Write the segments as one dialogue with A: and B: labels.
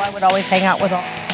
A: I would always hang out with all.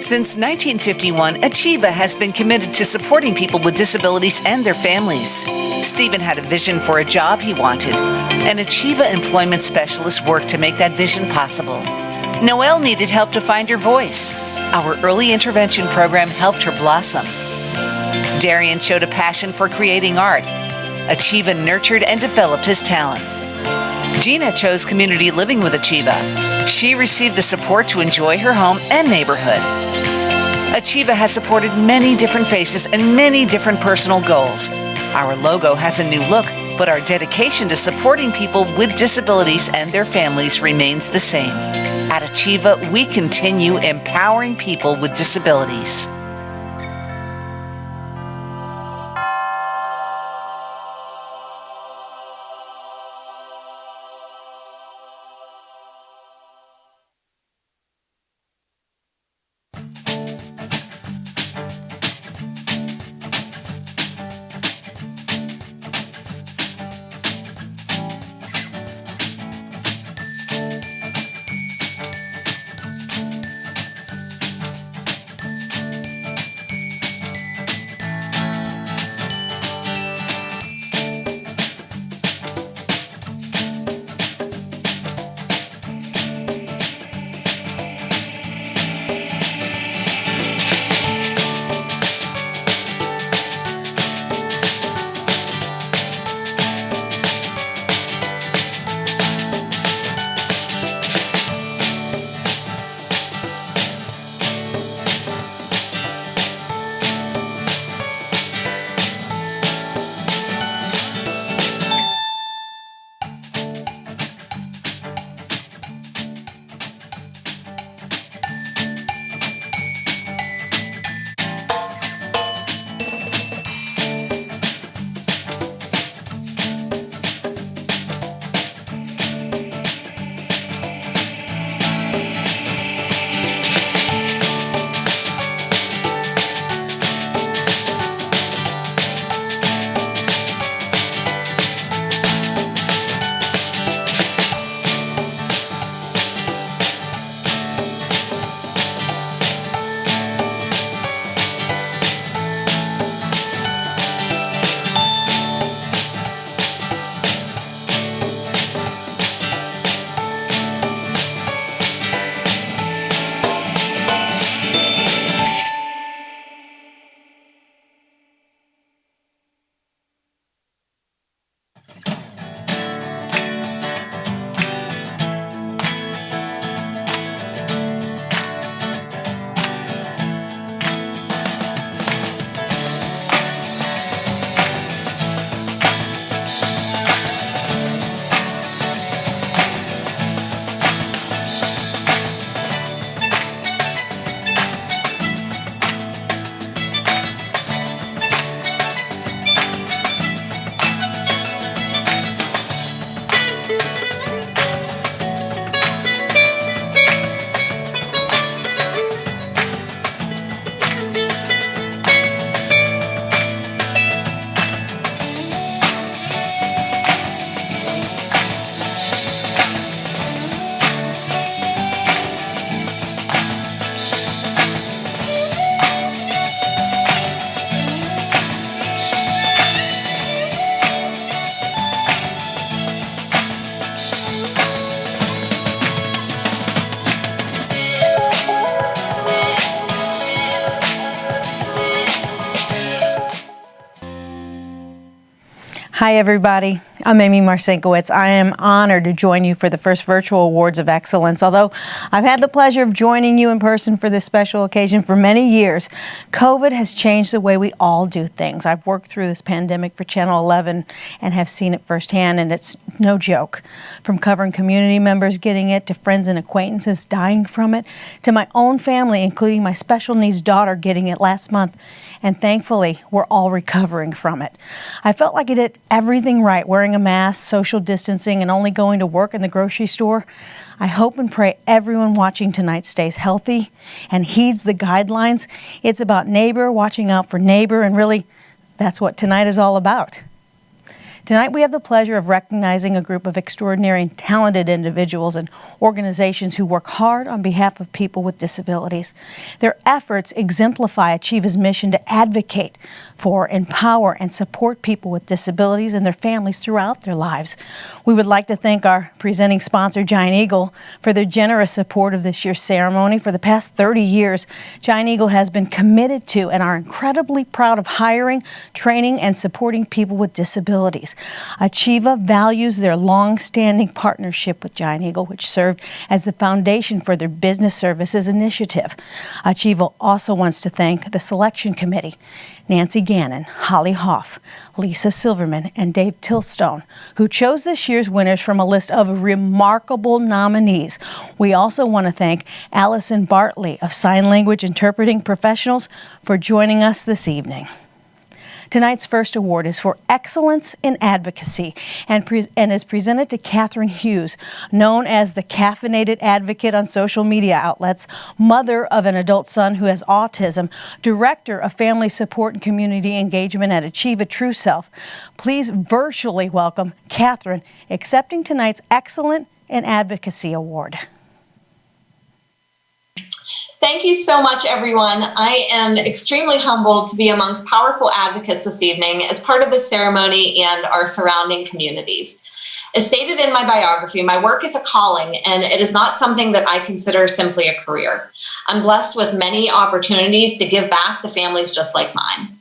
B: Since 1951, Achieva has been committed to supporting people with disabilities and their families. Stephen had a vision for a job he wanted. An Achieva employment specialist worked to make that vision possible. Noelle needed help to find her voice. Our early intervention program helped her blossom. Darian showed a passion for creating art. Achieva nurtured and developed his talent. Gina chose community living with Achieva. She received the support to enjoy her home and neighborhood. Achieva has supported many different faces and many different personal goals. Our logo has a new look, but our dedication to supporting people with disabilities and their families remains the same. At Achieva, we continue empowering people with disabilities.
A: Hi, everybody. I'm Amy Marcinkowitz. I am honored to join you for the first virtual Awards of Excellence. Although I've had the pleasure of joining you in person for this special occasion for many years, COVID has changed the way we all do things. I've worked through this pandemic for Channel 11 and have seen it firsthand, and it's no joke. From covering community members getting it, to friends and acquaintances dying from it, to my own family, including my special needs daughter getting it last month. And thankfully, we're all recovering from it. I felt like I did everything right, wearing a mask, social distancing, and only going to work in the grocery store. I hope and pray everyone watching tonight stays healthy and heeds the guidelines. It's about neighbor, watching out for neighbor, and really, that's what tonight is all about. Tonight, we have the pleasure of recognizing a group of extraordinary and talented individuals and organizations who work hard on behalf of people with disabilities. Their efforts exemplify Achieva's mission to advocate for, empower, and support people with disabilities and their families throughout their lives. We would like to thank our presenting sponsor, Giant Eagle, for their generous support of this year's ceremony. For the past 30 years, Giant Eagle has been committed to and are incredibly proud of hiring, training, and supporting people with disabilities. Achieva values their long-standing partnership with Giant Eagle, which served as the foundation for their business services initiative. Achieva also wants to thank the selection committee, Nancy Gannon, Holly Hoff, Lisa Silverman, and Dave Tilstone, who chose this year's winners from a list of remarkable nominees. We also want to thank Allison Bartley of Sign Language Interpreting Professionals for joining us this evening. Tonight's first award is for Excellence in Advocacy and is presented to Catherine Hughes, known as the Caffeinated Advocate on social media outlets, mother of an adult son who has autism, director of family support and community engagement at Achieva True Self. Please virtually welcome Catherine, accepting tonight's Excellence in Advocacy Award.
C: Thank you so much, everyone. I am extremely humbled to be amongst powerful advocates this evening as part of this ceremony and our surrounding communities. As stated in my biography, my work is a calling, and it is not something that I consider simply a career. I'm blessed with many opportunities to give back to families just like mine.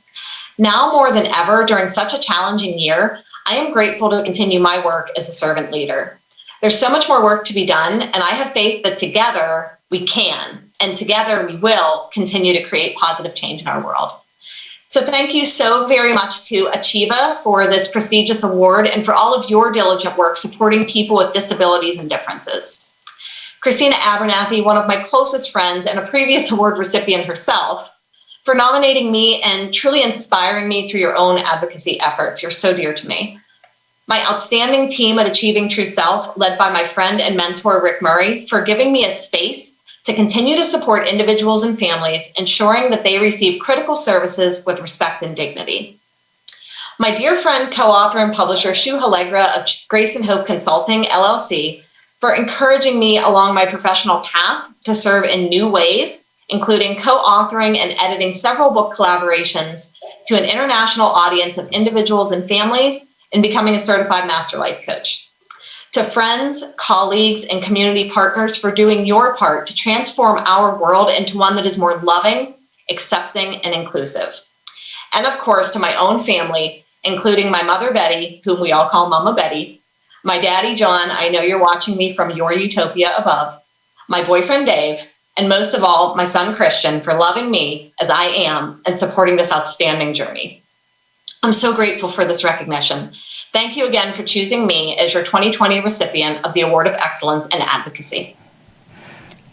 C: Now more than ever, during such a challenging year, I am grateful to continue my work as a servant leader. There's so much more work to be done, and I have faith that together we can. And together we will continue to create positive change in our world. So thank you so very much to Achieva for this prestigious award and for all of your diligent work supporting people with disabilities and differences. Christina Abernathy, one of my closest friends and a previous award recipient herself, for nominating me and truly inspiring me through your own advocacy efforts. You're so dear to me. My outstanding team at Achieving True Self, led by my friend and mentor, Rick Murray, for giving me a space to continue to support individuals and families, ensuring that they receive critical services with respect and dignity. My dear friend, co-author, and publisher, Shu Halegra of Grace and Hope Consulting, LLC, for encouraging me along my professional path to serve in new ways, including co-authoring and editing several book collaborations to an international audience of individuals and families, and becoming a certified master life coach. To friends, colleagues, and community partners for doing your part to transform our world into one that is more loving, accepting, and inclusive. And of course, to my own family, including my mother, Betty, whom we all call Mama Betty, my daddy, John, I know you're watching me from your utopia above, my boyfriend, Dave, and most of all, my son, Christian, for loving me as I am and supporting this outstanding journey. I'm so grateful for this recognition. Thank you again for choosing me as your 2020 recipient of the Award of Excellence in Advocacy.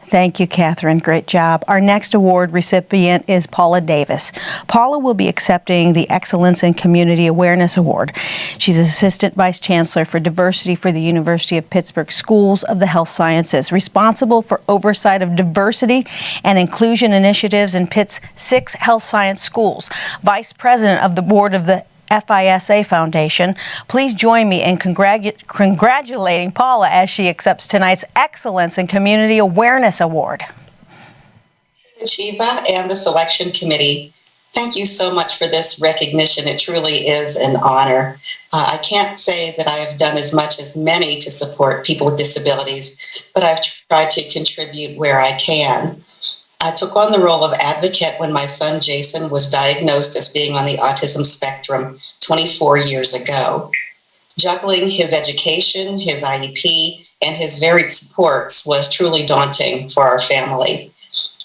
A: Thank you, Catherine. Great job. Our next award recipient is Paula Davis. Paula will be accepting the Excellence in Community Awareness Award. She's Assistant Vice Chancellor for Diversity for the University of Pittsburgh Schools of the Health Sciences, responsible for oversight of diversity and inclusion initiatives in Pitt's 6 health science schools, Vice President of the Board of the FISA Foundation. Please join me in congratulating Paula as she accepts tonight's Excellence in Community Awareness Award.
D: Achieva and the selection committee, thank you so much for this recognition. It truly is an honor. I can't say that I have done as much as many to support people with disabilities, but I've tried to contribute where I can. I took on the role of advocate when my son Jason was diagnosed as being on the autism spectrum 24 years ago. Juggling his education, his IEP, and his varied supports was truly daunting for our family.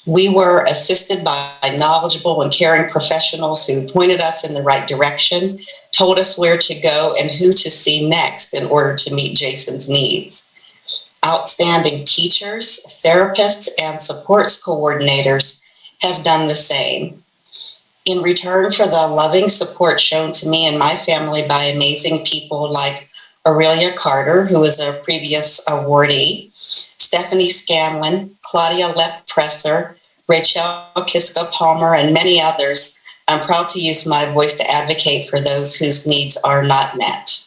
D: We were assisted by knowledgeable and caring professionals who pointed us in the right direction, told us where to go and who to see next in order to meet Jason's needs. Outstanding teachers, therapists, and supports coordinators have done the same. In return for the loving support shown to me and my family by amazing people like Aurelia Carter, who is a previous awardee, Stephanie Scanlon, Claudia Lepp-Presser, Rachel Kiska-Palmer, and many others, I'm proud to use my voice to advocate for those whose needs are not met.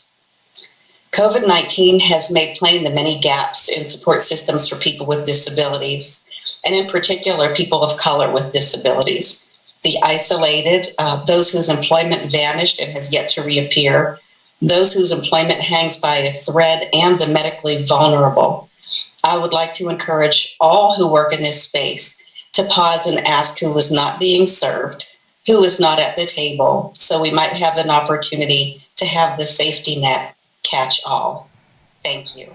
D: COVID-19 has made plain the many gaps in support systems for people with disabilities, and in particular, people of color with disabilities. The isolated, those whose employment vanished and has yet to reappear, those whose employment hangs by a thread, and the medically vulnerable. I would like to encourage all who work in this space to pause and ask who is not being served, who is not at the table, so we might have an opportunity to have the safety net catch all. Thank you.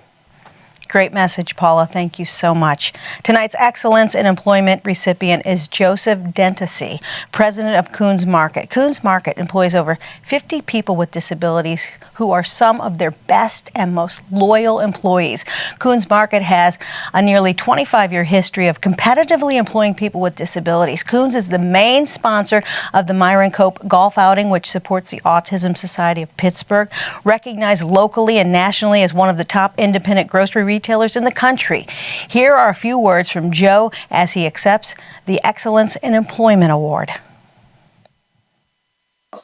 A: Great message, Paula. Thank you so much. Tonight's Excellence in Employment recipient is Joseph Dentisi, president of Coons Market. Coons Market employs over 50 people with disabilities who are some of their best and most loyal employees. Coons Market has a nearly 25-year history of competitively employing people with disabilities. Coons is the main sponsor of the Myron Cope Golf Outing, which supports the Autism Society of Pittsburgh, recognized locally and nationally as one of the top independent grocery retailers in the country. Here are a few words from Joe as he accepts the Excellence in Employment Award.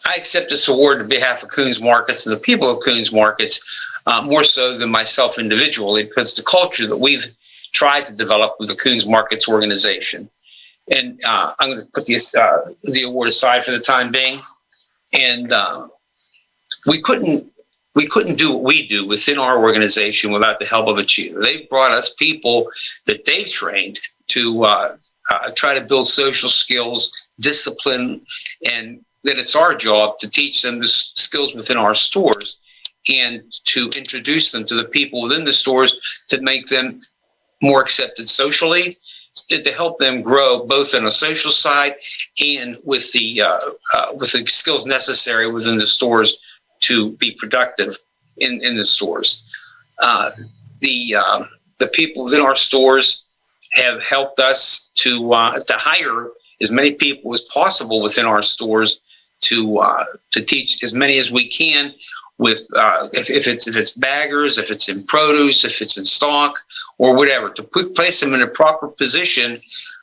E: I accept this award on behalf of Coons Markets and the people of Coons Markets, more so than myself individually, because the culture that we've tried to develop with the Coons Markets organization. And I'm going to put the award aside for the time being. And we couldn't do what we do within our organization without the help of Achieva. They brought us people that they trained to try to build social skills, discipline, and that it's our job to teach them the skills within our stores and to introduce them to the people within the stores to make them more accepted socially, to help them grow both on a social side and with the skills necessary within the stores to be productive in the stores. The people within our stores have helped us to hire as many people as possible within our stores to teach as many as we can with if it's baggers, if it's in produce, if it's in stock or whatever, to place them in a proper position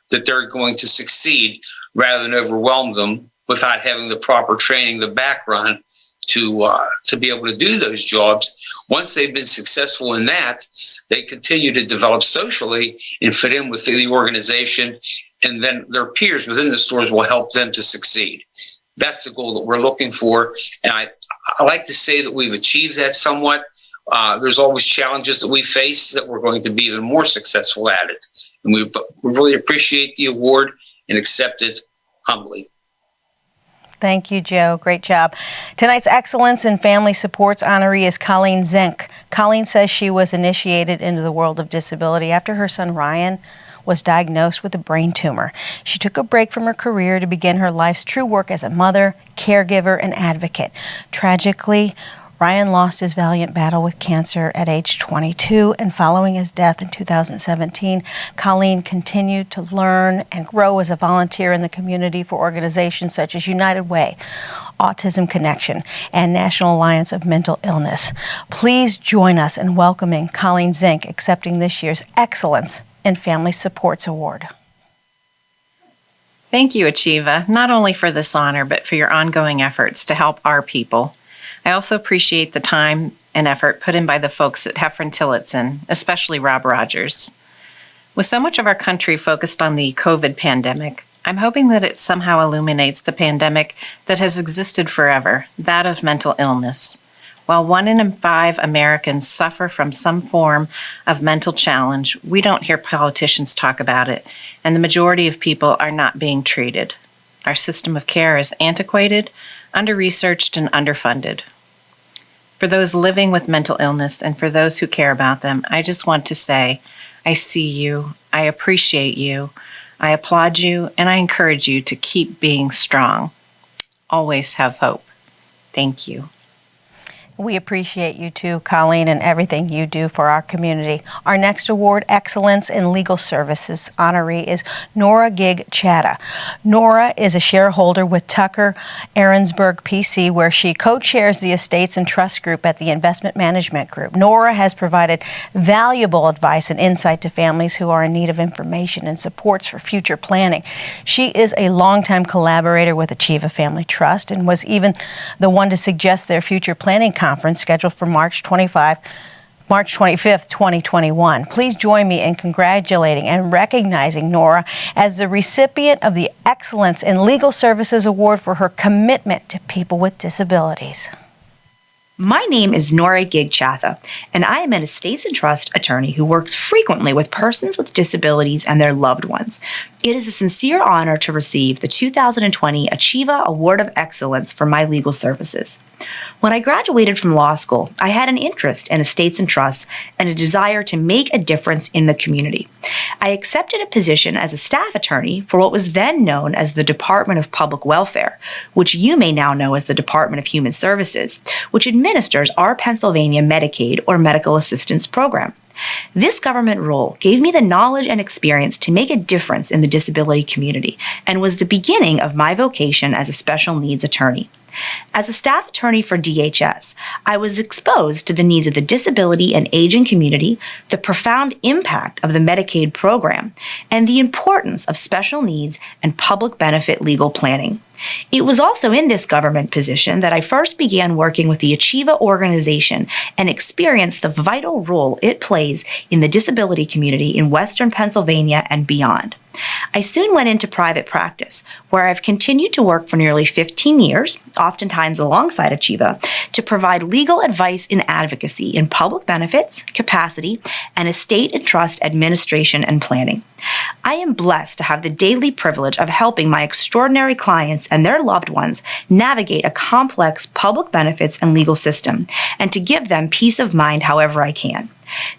E: that they're going to succeed rather than overwhelm them without having the proper training, the background to be able to do those jobs. Once they've been successful in that, they continue to develop socially and fit in with the organization, and then their peers within the stores will help them to succeed. That's the goal that we're looking for, and I like to say that we've achieved that somewhat. There's always challenges that we face that we're going to be even more successful at it, and we really appreciate the award and accept it humbly.
A: Thank you, Joe. Great job. Tonight's Excellence in Family Supports honoree is Colleen Zink. Colleen says she was initiated into the world of disability after her son Ryan was diagnosed with a brain tumor. She took a break from her career to begin her life's true work as a mother, caregiver, and advocate. Tragically, Ryan lost his valiant battle with cancer at age 22, and following his death in 2017, Colleen continued to learn and grow as a volunteer in the community for organizations such as United Way, Autism Connection, and National Alliance of Mental Illness. Please join us in welcoming Colleen Zink accepting this year's Excellence in Family Supports Award.
F: Thank you, Achieva, not only for this honor, but for your ongoing efforts to help our people. I also appreciate the time and effort put in by the folks at Heffron-Tillotson, especially Rob Rogers. With so much of our country focused on the COVID pandemic, I'm hoping that it somehow illuminates the pandemic that has existed forever, that of mental illness. While 1 in 5 Americans suffer from some form of mental challenge, we don't hear politicians talk about it, and the majority of people are not being treated. Our system of care is antiquated, under-researched, and underfunded. For those living with mental illness and for those who care about them, I just want to say, I see you, I appreciate you, I applaud you, and I encourage you to keep being strong. Always have hope. Thank you.
A: We appreciate you too, Colleen, and everything you do for our community. Our next award, Excellence in Legal Services honoree, is Nora Gig Chatta. Nora is a shareholder with Tucker Ahrensberg PC, where she co-chairs the Estates and Trust Group at the Investment Management Group. Nora has provided valuable advice and insight to families who are in need of information and supports for future planning. She is a longtime collaborator with Achieva Family Trust and was even the one to suggest their future planning conference scheduled for March 25th, 2021. Please join me in congratulating and recognizing Nora as the recipient of the Excellence in Legal Services Award for her commitment to people with disabilities.
G: My name is Nora Gig Chatta, and I am an estates and trust attorney who works frequently with persons with disabilities and their loved ones. It is a sincere honor to receive the 2020 Achieva Award of Excellence for my legal services. When I graduated from law school, I had an interest in estates and trusts and a desire to make a difference in the community. I accepted a position as a staff attorney for what was then known as the Department of Public Welfare, which you may now know as the Department of Human Services, which administers our Pennsylvania Medicaid or Medical Assistance Program. This government role gave me the knowledge and experience to make a difference in the disability community and was the beginning of my vocation as a special needs attorney. As a staff attorney for DHS, I was exposed to the needs of the disability and aging community, the profound impact of the Medicaid program, and the importance of special needs and public benefit legal planning. It was also in this government position that I first began working with the Achieva organization and experienced the vital role it plays in the disability community in Western Pennsylvania and beyond. I soon went into private practice, where I've continued to work for nearly 15 years, oftentimes alongside Achieva, to provide legal advice in advocacy in public benefits, capacity, and estate and trust administration and planning. I am blessed to have the daily privilege of helping my extraordinary clients and their loved ones navigate a complex public benefits and legal system, and to give them peace of mind however I can.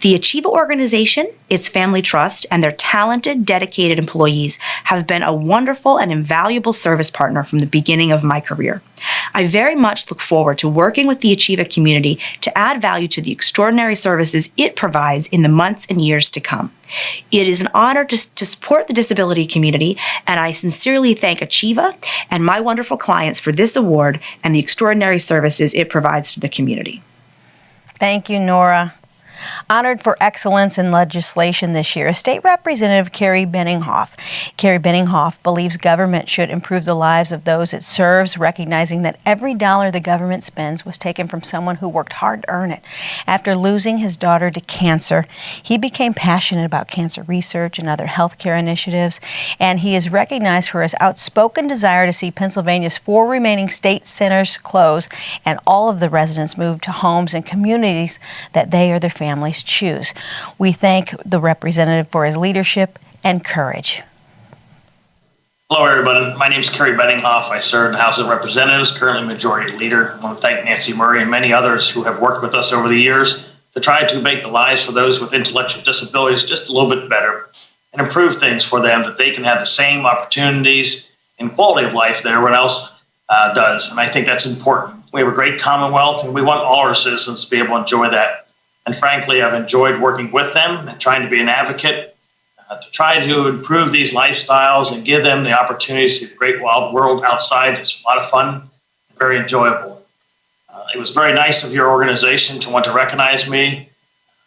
G: The Achieva organization, its family trust, and their talented, dedicated employees have been a wonderful and invaluable service partner from the beginning of my career. I very much look forward to working with the Achieva community to add value to the extraordinary services it provides in the months and years to come. It is an honor to support the disability community, and I sincerely thank Achieva and my wonderful clients for this award and the extraordinary services it provides to the community.
A: Thank you, Nora. Honored for excellence in legislation this year is State Representative Carrie Benninghoff. Carrie Benninghoff believes government should improve the lives of those it serves, recognizing that every dollar the government spends was taken from someone who worked hard to earn it. After losing his daughter to cancer, he became passionate about cancer research and other healthcare initiatives, and he is recognized for his outspoken desire to see Pennsylvania's 4 remaining state centers close and all of the residents move to homes and communities that they or their families choose. We thank the representative for his leadership and courage.
H: Hello, everybody. My name is Kerry Benninghoff. I serve in the House of Representatives, currently Majority Leader. I want to thank Nancy Murray and many others who have worked with us over the years to try to make the lives for those with intellectual disabilities just a little bit better and improve things for them, that they can have the same opportunities and quality of life that everyone else does. And I think that's important. We have a great Commonwealth, and we want all our citizens to be able to enjoy that. And frankly, I've enjoyed working with them and trying to be an advocate to try to improve these lifestyles and give them the opportunities to see the great wild world outside. It's a lot of fun and very enjoyable. It was very nice of your organization to want to recognize me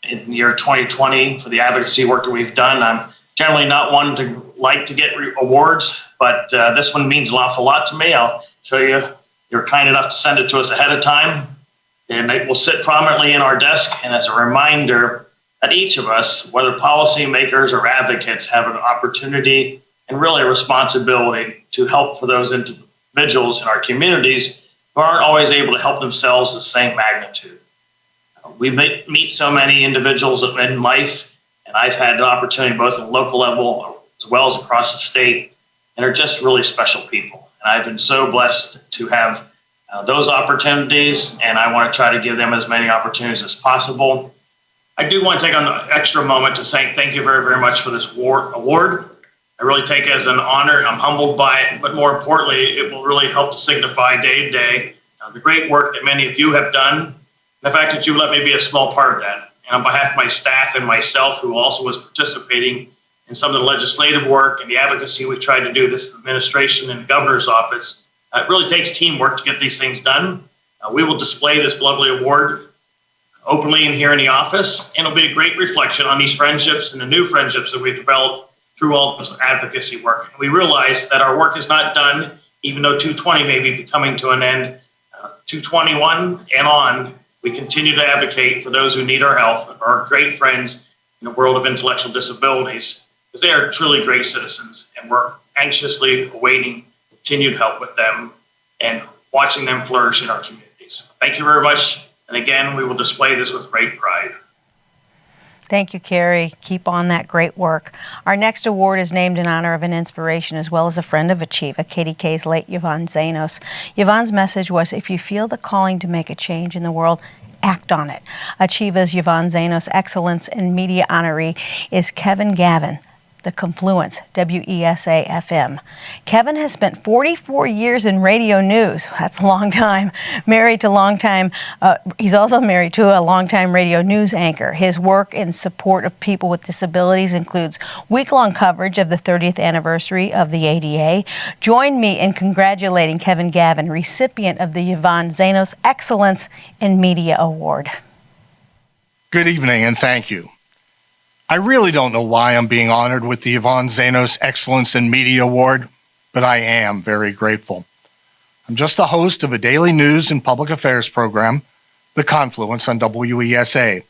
H: in the year 2020 for the advocacy work that we've done. I'm generally not one to like to get awards, but this one means an awful lot to me. I'll show you. You're kind enough to send it to us ahead of time, and it will sit prominently in our desk. And as a reminder that each of us, whether policymakers or advocates, have an opportunity and really a responsibility to help for those individuals in our communities who aren't always able to help themselves the same magnitude. We meet so many individuals in life, and I've had the opportunity both at the local level as well as across the state, and they're just really special people. And I've been so blessed to have those opportunities, and I want to try to give them as many opportunities as possible. I do want to take an extra moment to say thank you very, very much for this award. I really take it as an honor, and I'm humbled by it, but more importantly, it will really help to signify day to day the great work that many of you have done, and the fact that you let me be a small part of that. And on behalf of my staff and myself, who also was participating in some of the legislative work and the advocacy we tried to do this administration and the governor's office, it really takes teamwork to get these things done. We will display this lovely award openly in here in the office, and it'll be a great reflection on these friendships and the new friendships that we've developed through all this advocacy work. And we realize that our work is not done, even though 220 may be coming to an end. 221 and on, we continue to advocate for those who need our help, our great friends in the world of intellectual disabilities, because they are truly great citizens, and we're anxiously awaiting continued help with them and watching them flourish in our communities. Thank you very much. And again, we will display this with great pride.
A: Thank you, Carrie. Keep on that great work. Our next award is named in honor of an inspiration as well as a friend of Achieva, KDK's late Yvonne Zanos. Yvonne's message was, if you feel the calling to make a change in the world, act on it. Achieva's Yvonne Zanos Excellence in Media honoree is Kevin Gavin, the Confluence, WESA-FM. Kevin has spent 44 years in radio news. That's a long time. He's also married to a longtime radio news anchor. His work in support of people with disabilities includes week-long coverage of the 30th anniversary of the ADA. Join me in congratulating Kevin Gavin, recipient of the Yvonne Zanos Excellence in Media Award.
I: Good evening, and thank you. I really don't know why I'm being honored with the Yvonne Zanos Excellence in Media Award, but I am very grateful. I'm just the host of a daily news and public affairs program, The Confluence on WESA,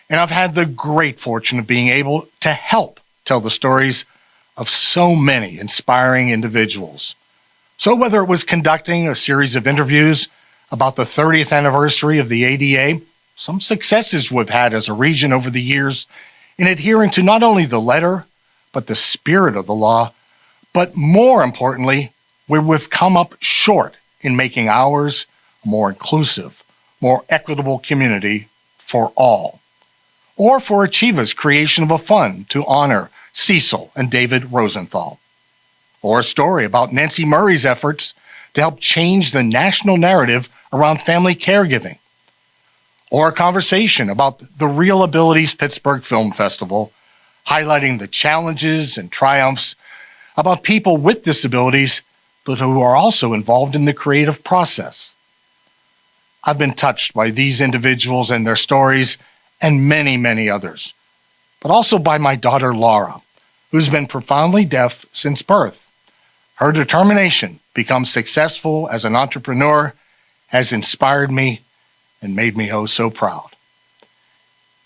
I: and I've had the great fortune of being able to help tell the stories of so many inspiring individuals. So whether it was conducting a series of interviews about the 30th anniversary of the ADA, some successes we've had as a region over the years in adhering to not only the letter, but the spirit of the law, but more importantly, where we've come up short in making ours a more inclusive, more equitable community for all. Or for Achieva's creation of a fund to honor Cecil and David Rosenthal. Or a story about Nancy Murray's efforts to help change the national narrative around family caregiving. Or a conversation about the Real Abilities Pittsburgh Film Festival, highlighting the challenges and triumphs about people with disabilities, but who are also involved in the creative process. I've been touched by these individuals and their stories, and many, many others, but also by my daughter, Laura, who's been profoundly deaf since birth. Her determination to become successful as an entrepreneur has inspired me and made me oh so proud.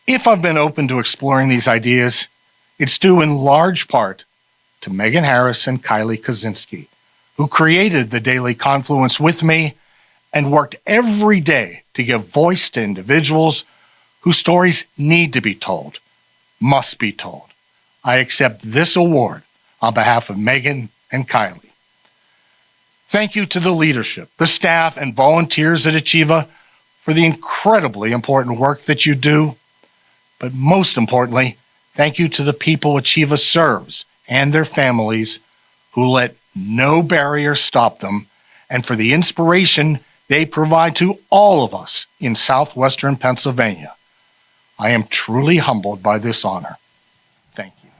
I: If I've been open to exploring these ideas, it's due in large part to Megan Harris and Kylie Kaczynski, who created the Daily Confluence with me and worked every day to give voice to individuals whose stories need to be told, must be told. I accept this award on behalf of Megan and Kylie. Thank you to the leadership, the staff, and volunteers at Achieva for the incredibly important work that you do. But most importantly, thank you to the people Achieva serves and their families who let no barrier stop them, and for the inspiration they provide to all of us in southwestern Pennsylvania. I am truly humbled by this honor. Thank you.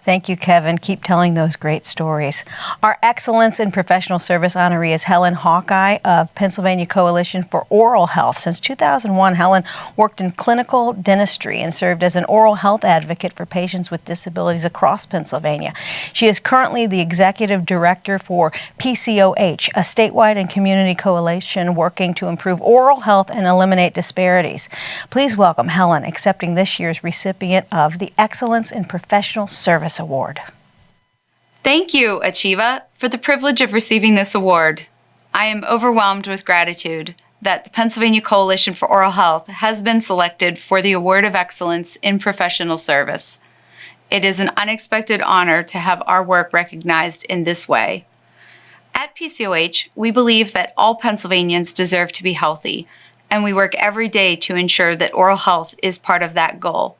A: Thank you, Kevin. Keep telling those great stories. Our Excellence in Professional Service honoree is Helen Hawkeye of Pennsylvania Coalition for Oral Health. Since 2001, Helen worked in clinical dentistry and served as an oral health advocate for patients with disabilities across Pennsylvania. She is currently the executive director for PCOH, a statewide and community coalition working to improve oral health and eliminate disparities. Please welcome Helen, accepting this year's recipient of the Excellence in Professional Service Award.
J: Thank you, Achieva, for the privilege of receiving this award. I am overwhelmed with gratitude that the Pennsylvania Coalition for Oral Health has been selected for the Award of Excellence in Professional Service. It is an unexpected honor to have our work recognized in this way. At PCOH, we believe that all Pennsylvanians deserve to be healthy, and we work every day to ensure that oral health is part of that goal.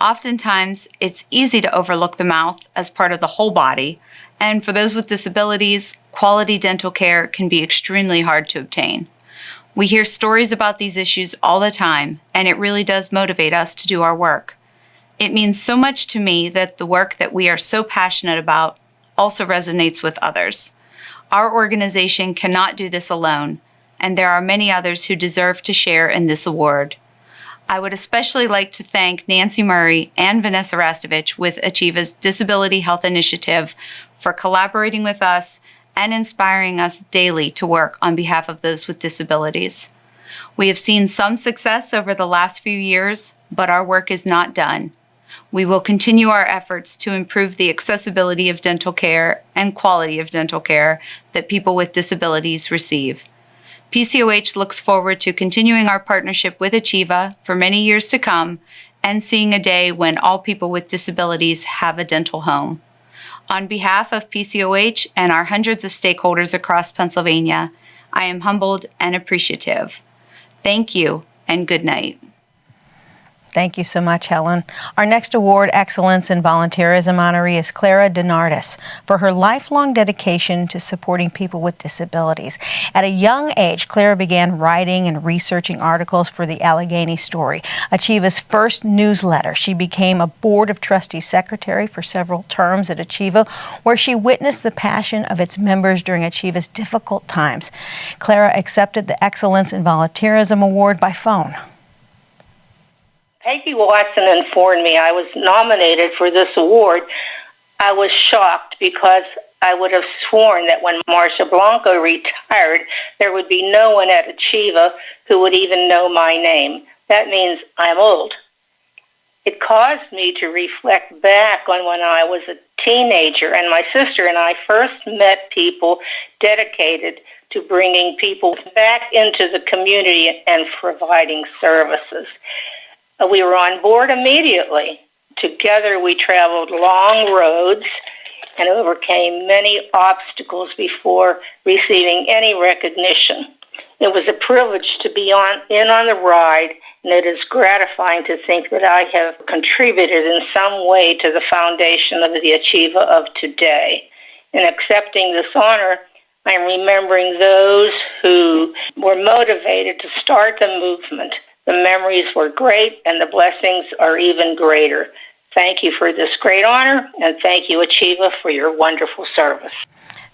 J: Oftentimes, it's easy to overlook the mouth as part of the whole body, and for those with disabilities, quality dental care can be extremely hard to obtain. We hear stories about these issues all the time, and it really does motivate us to do our work. It means so much to me that the work that we are so passionate about also resonates with others. Our organization cannot do this alone, and there are many others who deserve to share in this award. I would especially like to thank Nancy Murray and Vanessa Rastovich with Achieva's Disability Health Initiative for collaborating with us and inspiring us daily to work on behalf of those with disabilities. We have seen some success over the last few years, but our work is not done. We will continue our efforts to improve the accessibility of dental care and quality of dental care that people with disabilities receive. PCOH looks forward to continuing our partnership with Achieva for many years to come and seeing a day when all people with disabilities have a dental home. On behalf of PCOH and our hundreds of stakeholders across Pennsylvania, I am humbled and appreciative. Thank you and good night.
A: Thank you so much, Helen. Our next award, Excellence in Volunteerism honoree, is Clara DeNardis for her lifelong dedication to supporting people with disabilities. At a young age, Clara began writing and researching articles for the Allegheny Story, Achieva's first newsletter. She became a Board of Trustees secretary for several terms at Achieva, where she witnessed the passion of its members during Achieva's difficult times. Clara accepted the Excellence in Volunteerism award by phone.
K: Peggy Watson informed me I was nominated for this award. I was shocked because I would have sworn that when Marsha Blanco retired, there would be no one at Achieva who would even know my name. That means I'm old. It caused me to reflect back on when I was a teenager and my sister and I first met people dedicated to bringing people back into the community and providing services. We were on board immediately. Together we traveled long roads and overcame many obstacles before receiving any recognition. It was a privilege to be in on the ride, and it is gratifying to think that I have contributed in some way to the foundation of the Achieva of today. In accepting this honor, I am remembering those who were motivated to start the movement. The memories were great, and the blessings are even greater. Thank you for this great honor, and thank you, Achieva, for your wonderful service.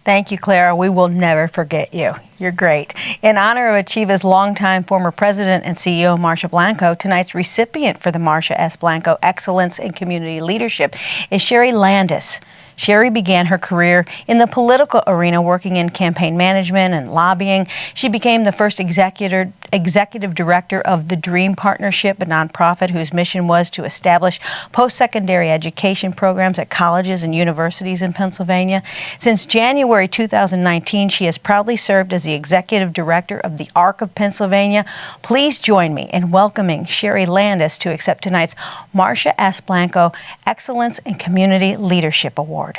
A: Thank you, Clara. We will never forget you. You're great. In honor of Achieva's longtime former president and CEO, Marsha Blanco, tonight's recipient for the Marsha S. Blanco Excellence in Community Leadership is Sherry Landis. Sherry began her career in the political arena working in campaign management and lobbying. She became the first executive director of the Dream Partnership, a nonprofit whose mission was to establish post-secondary education programs at colleges and universities in Pennsylvania. Since January 2019, she has proudly served as the executive director of the ARC of Pennsylvania. Please join me in welcoming Sherry Landis to accept tonight's Marsha S. Blanco Excellence in Community Leadership Award.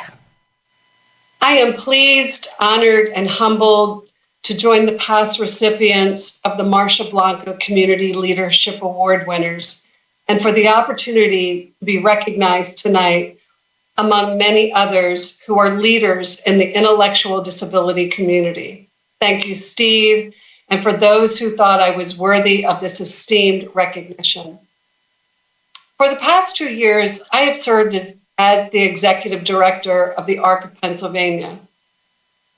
L: I am pleased, honored, and humbled to join the past recipients of the Marsha Blanco Community Leadership Award winners, and for the opportunity to be recognized tonight among many others who are leaders in the intellectual disability community. Thank you, Steve, and for those who thought I was worthy of this esteemed recognition. For the past 2 years, I have served as the executive director of the ARC of Pennsylvania.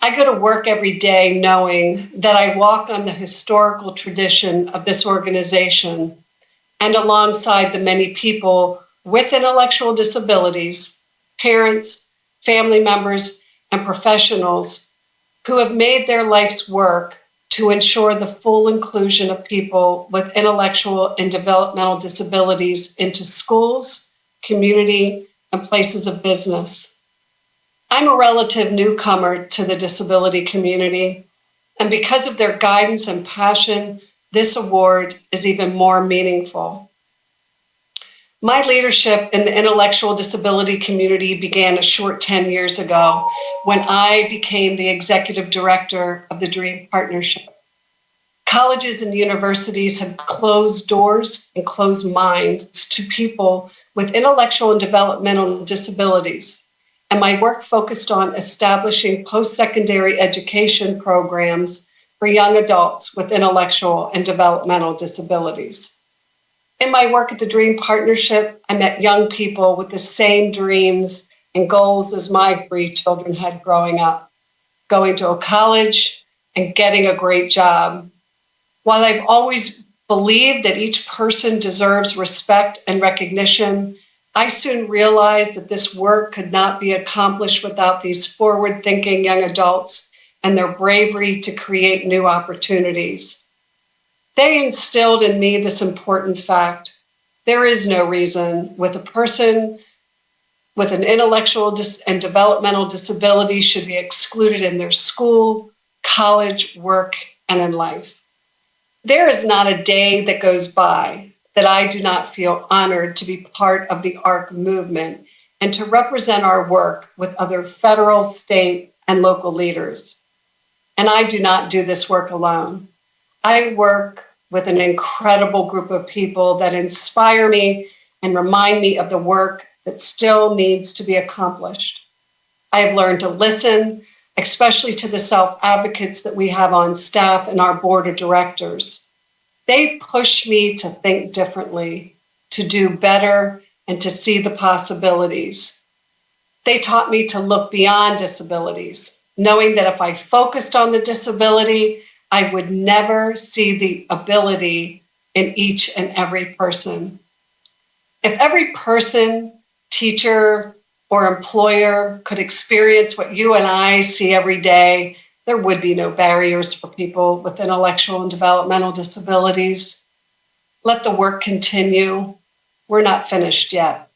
L: I go to work every day knowing that I walk on the historical tradition of this organization and alongside the many people with intellectual disabilities, parents, family members, and professionals who have made their life's work to ensure the full inclusion of people with intellectual and developmental disabilities into schools, community, and places of business. I'm a relative newcomer to the disability community, And because of their guidance and passion, this award is even more meaningful. My leadership in the intellectual disability community began a short 10 years ago when I became the executive director of the Dream Partnership. Colleges and universities have closed doors and closed minds to people with intellectual and developmental disabilities. And my work focused on establishing post-secondary education programs for young adults with intellectual and developmental disabilities. In my work at the Dream Partnership, I met young people with the same dreams and goals as my 3 children had growing up, going to a college and getting a great job. While I've always believed that each person deserves respect and recognition, I soon realized that this work could not be accomplished without these forward-thinking young adults and their bravery to create new opportunities. They instilled in me this important fact. There is no reason with a person with an intellectual and developmental disability should be excluded in their school, college, work, and in life. There is not a day that goes by that I do not feel honored to be part of the ARC movement and to represent our work with other federal, state, and local leaders. And I do not do this work alone. I work with an incredible group of people that inspire me and remind me of the work that still needs to be accomplished. I have learned to listen, especially to the self-advocates that we have on staff and our board of directors. They push me to think differently, to do better, and to see the possibilities. They taught me to look beyond disabilities, knowing that if I focused on the disability, I would never see the ability in each and every person. If every person, teacher, or employer could experience what you and I see every day, there would be no barriers for people with intellectual and developmental disabilities. Let the work continue. We're not finished yet.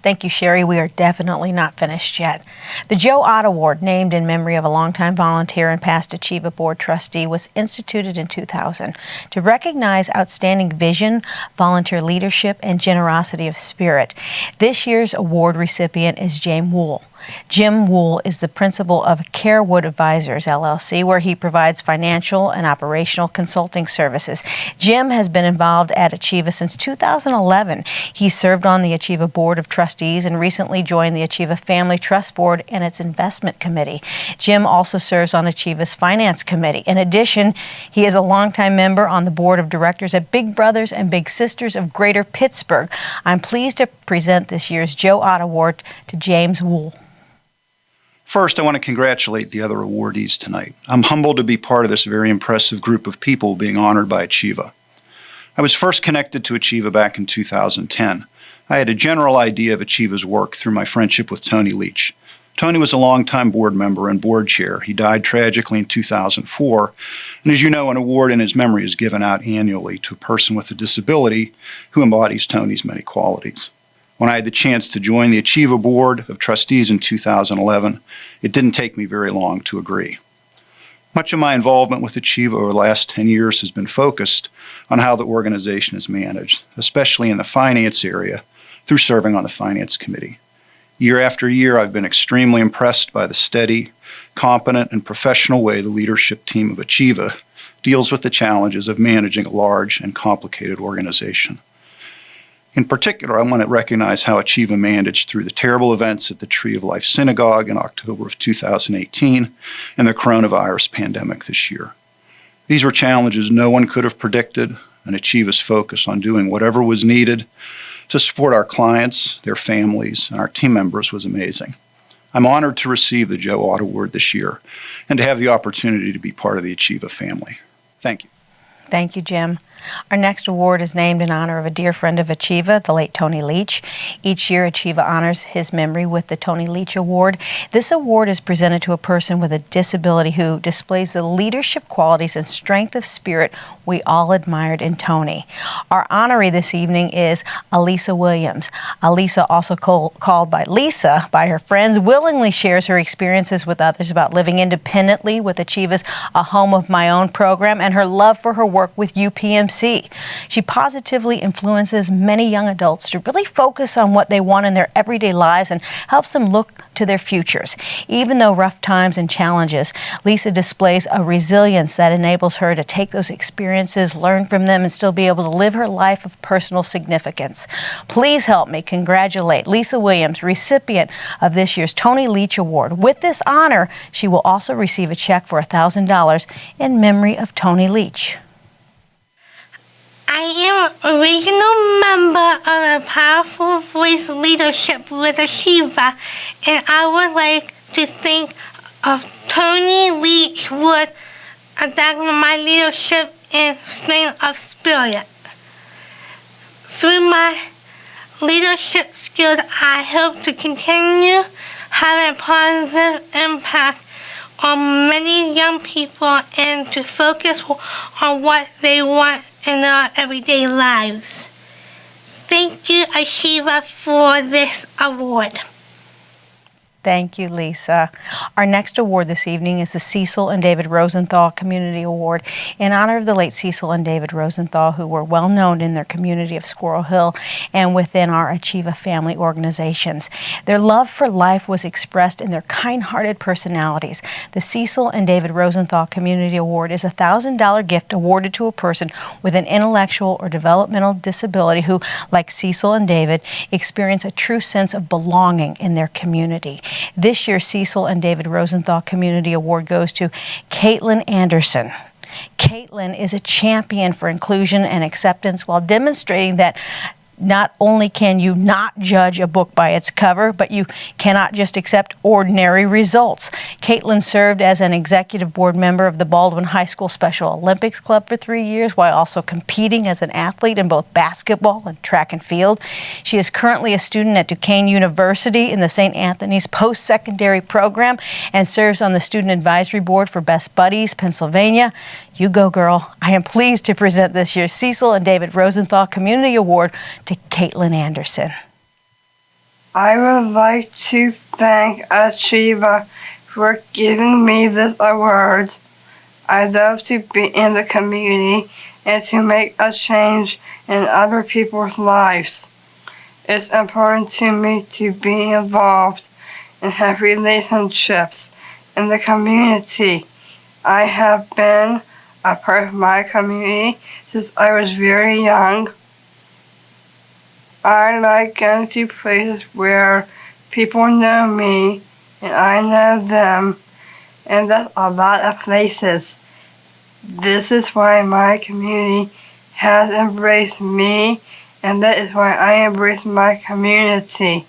A: Thank you, Sherry. We are definitely not finished yet. The Joe Ott Award, named in memory of a longtime volunteer and past Achieva board trustee, was instituted in 2000 to recognize outstanding vision, volunteer leadership, and generosity of spirit. This year's award recipient is James Wool. Jim Wool is the principal of Carewood Advisors, LLC, where he provides financial and operational consulting services. Jim has been involved at Achieva since 2011. He served on the Achieva Board of Trustees and recently joined the Achieva Family Trust Board and its Investment Committee. Jim also serves on Achieva's Finance Committee. In addition, he is a longtime member on the Board of Directors at Big Brothers and Big Sisters of Greater Pittsburgh. I'm pleased to present this year's Joe Ott Award to James Wool.
M: First, I want to congratulate the other awardees tonight. I'm humbled to be part of this very impressive group of people being honored by Achieva. I was first connected to Achieva back in 2010. I had a general idea of Achieva's work through my friendship with Tony Leach. Tony was a longtime board member and board chair. He died tragically in 2004, and as you know, an award in his memory is given out annually to a person with a disability who embodies Tony's many qualities. When I had the chance to join the Achieva Board of Trustees in 2011, it didn't take me very long to agree. Much of my involvement with Achieva over the last 10 years has been focused on how the organization is managed, especially in the finance area, through serving on the Finance Committee. Year after year, I've been extremely impressed by the steady, competent, and professional way the leadership team of Achieva deals with the challenges of managing a large and complicated organization. In particular, I want to recognize how Achieva managed through the terrible events at the Tree of Life Synagogue in October of 2018 and the coronavirus pandemic this year. These were challenges no one could have predicted, and Achieva's focus on doing whatever was needed to support our clients, their families, and our team members was amazing. I'm honored to receive the Joe Ott Award this year and to have the opportunity to be part of the Achieva family. Thank you.
A: Thank you, Jim. Our next award is named in honor of a dear friend of Achieva, the late Tony Leach. Each year, Achieva honors his memory with the Tony Leach Award. This award is presented to a person with a disability who displays the leadership qualities and strength of spirit we all admired in Tony. Our honoree this evening is Alisa Williams. Alisa, also called by Lisa by her friends, willingly shares her experiences with others about living independently with Achieva's A Home of My Own program and her love for her work with UPMC. She positively influences many young adults to really focus on what they want in their everyday lives and helps them look to their futures. Even though rough times and challenges, Lisa displays a resilience that enables her to take those experiences, learn from them, and still be able to live her life of personal significance. Please help me congratulate Lisa Williams, recipient of this year's Tony Leach Award. With this honor, she will also receive a check for $1,000 in memory of Tony Leach.
N: I am original member of the Powerful Voice Leadership with Achieva, and I would like to think of Tony Leach would adapt my leadership and strength of spirit. Through my leadership skills, I hope to continue having a positive impact on many young people and to focus on what they want in their everyday lives. Thank you, Achieva, for this award.
A: Thank you, Lisa. Our next award this evening is the Cecil and David Rosenthal Community Award in honor of the late Cecil and David Rosenthal, who were well known in their community of Squirrel Hill and within our Achieva family organizations. Their love for life was expressed in their kind-hearted personalities. The Cecil and David Rosenthal Community Award is a $1,000 gift awarded to a person with an intellectual or developmental disability who, like Cecil and David, experience a true sense of belonging in their community. This year's Cecil and David Rosenthal Community Award goes to Caitlin Anderson. Caitlin is a champion for inclusion and acceptance while demonstrating that not only can you not judge a book by its cover, but you cannot just accept ordinary results. Caitlin served as an executive board member of the Baldwin High School Special Olympics Club for 3 years, while also competing as an athlete in both basketball and track and field. She is currently a student at Duquesne University in the St. Anthony's post-secondary program and serves on the Student Advisory Board for Best Buddies, Pennsylvania. You go, girl. I am pleased to present this year's Cecil and David Rosenthal Community Award to Caitlin Anderson.
O: I would like to thank Achieva for giving me this award. I love to be in the community and to make a change in other people's lives. It's important to me to be involved and have relationships in the community. I have been a part of my community since I was very young. I like going to places where people know me and I know them, and that's a lot of places. This is why my community has embraced me, and that is why I embrace my community.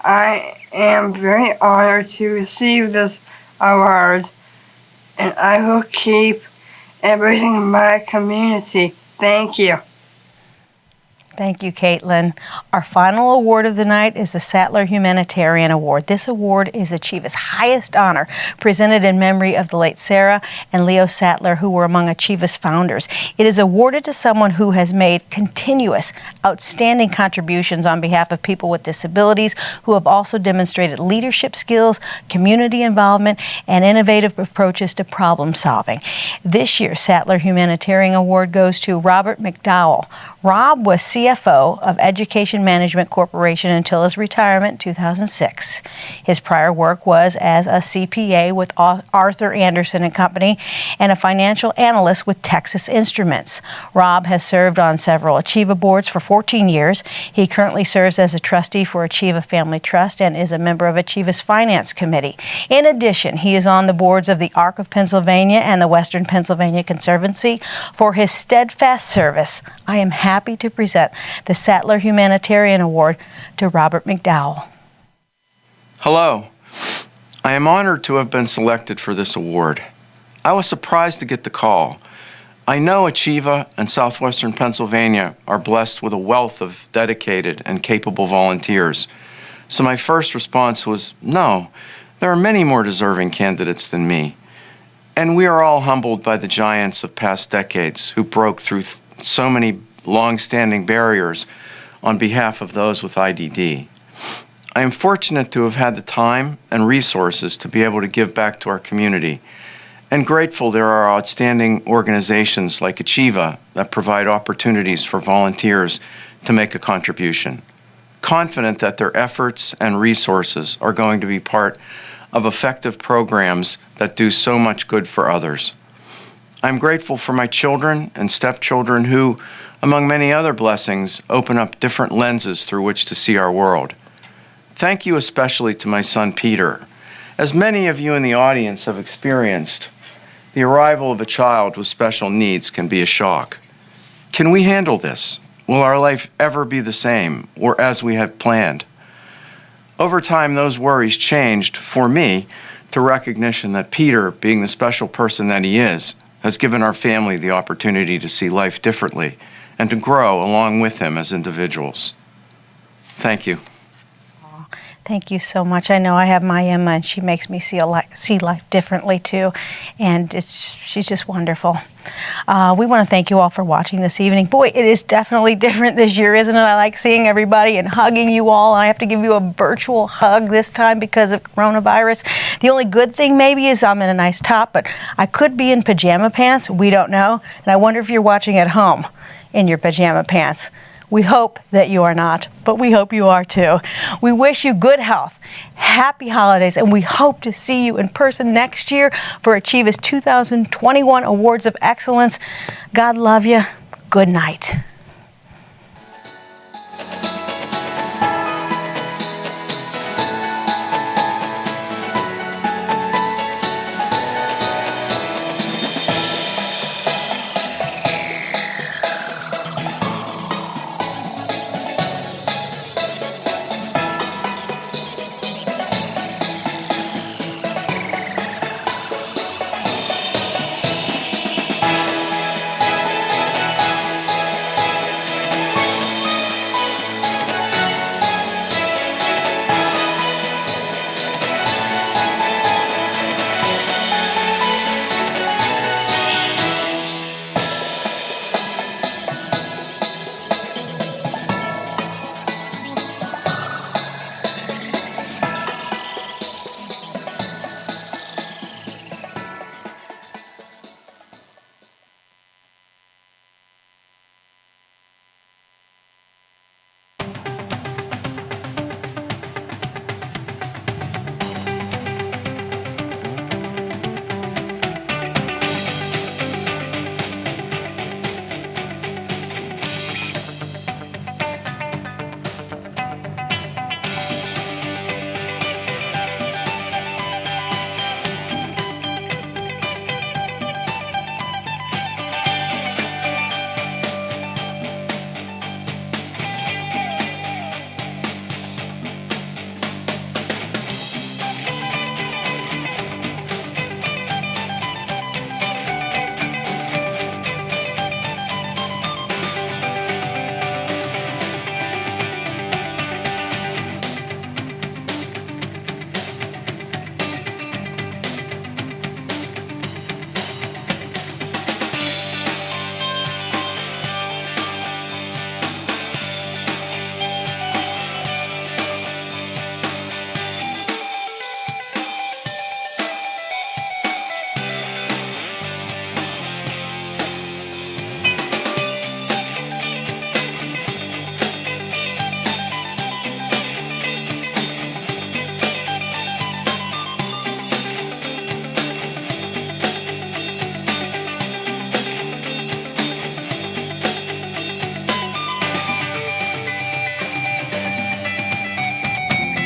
O: I am very honored to receive this award, and I will keep embracing my community. Thank you.
A: Thank you, Caitlin. Our final award of the night is the Sattler Humanitarian Award. This award is Achieva's highest honor, presented in memory of the late Sarah and Leo Sattler, who were among Achieva's founders. It is awarded to someone who has made continuous, outstanding contributions on behalf of people with disabilities, who have also demonstrated leadership skills, community involvement, and innovative approaches to problem solving. This year's Sattler Humanitarian Award goes to Robert McDowell. Rob was CFO of Education Management Corporation until his retirement in 2006. His prior work was as a CPA with Arthur Anderson & Company and a financial analyst with Texas Instruments. Rob has served on several Achieva boards for 14 years. He currently serves as a trustee for Achieva Family Trust and is a member of Achieva's Finance Committee. In addition, he is on the boards of the Arc of Pennsylvania and the Western Pennsylvania Conservancy. For his steadfast service, I am happy to present the Sattler Humanitarian Award to Robert McDowell.
P: Hello. I am honored to have been selected for this award. I was surprised to get the call. I know Achieva and Southwestern Pennsylvania are blessed with a wealth of dedicated and capable volunteers. So my first response was, no, there are many more deserving candidates than me. And we are all humbled by the giants of past decades who broke through so many long-standing barriers on behalf of those with IDD. I am fortunate to have had the time and resources to be able to give back to our community, and grateful there are outstanding organizations like Achieva that provide opportunities for volunteers to make a contribution. Confident that their efforts and resources are going to be part of effective programs that do so much good for others. I'm grateful for my children and stepchildren who, among many other blessings, open up different lenses through which to see our world. Thank you especially to my son Peter. As many of you in the audience have experienced, the arrival of a child with special needs can be a shock. Can we handle this? Will our life ever be the same or as we had planned? Over time, those worries changed for me to recognition that Peter, being the special person that he is, has given our family the opportunity to see life differently and to grow along with him as individuals. Thank you.
A: Thank you so much. I know I have my Emma, and she makes me see life differently too, and she's just wonderful. We want to thank you all for watching this evening. Boy, it is definitely different this year, isn't it? I like seeing everybody and hugging you all. I have to give you a virtual hug this time because of coronavirus. The only good thing maybe is I'm in a nice top, but I could be in pajama pants. We don't know, and I wonder if you're watching at home in your pajama pants. We hope that you are not, but we hope you are too. We wish you good health, happy holidays, and we hope to see you in person next year for Achieva's 2021 Awards of Excellence. God love you. Good night.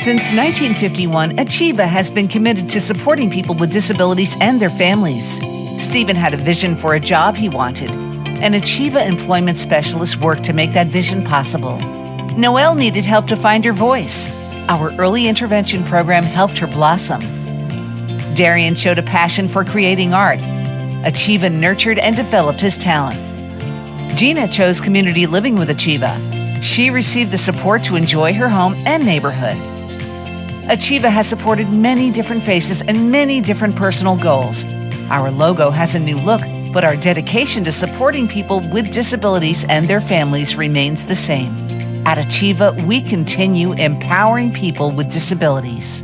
B: Since 1951, Achieva has been committed to supporting people with disabilities and their families. Stephen had a vision for a job he wanted. An Achieva employment specialist worked to make that vision possible. Noelle needed help to find her voice. Our early intervention program helped her blossom. Darian showed a passion for creating art. Achieva nurtured and developed his talent. Gina chose community living with Achieva. She received the support to enjoy her home and neighborhood. Achieva has supported many different faces and many different personal goals. Our logo has a new look, but our dedication to supporting people with disabilities and their families remains the same. At Achieva, we continue empowering people with disabilities.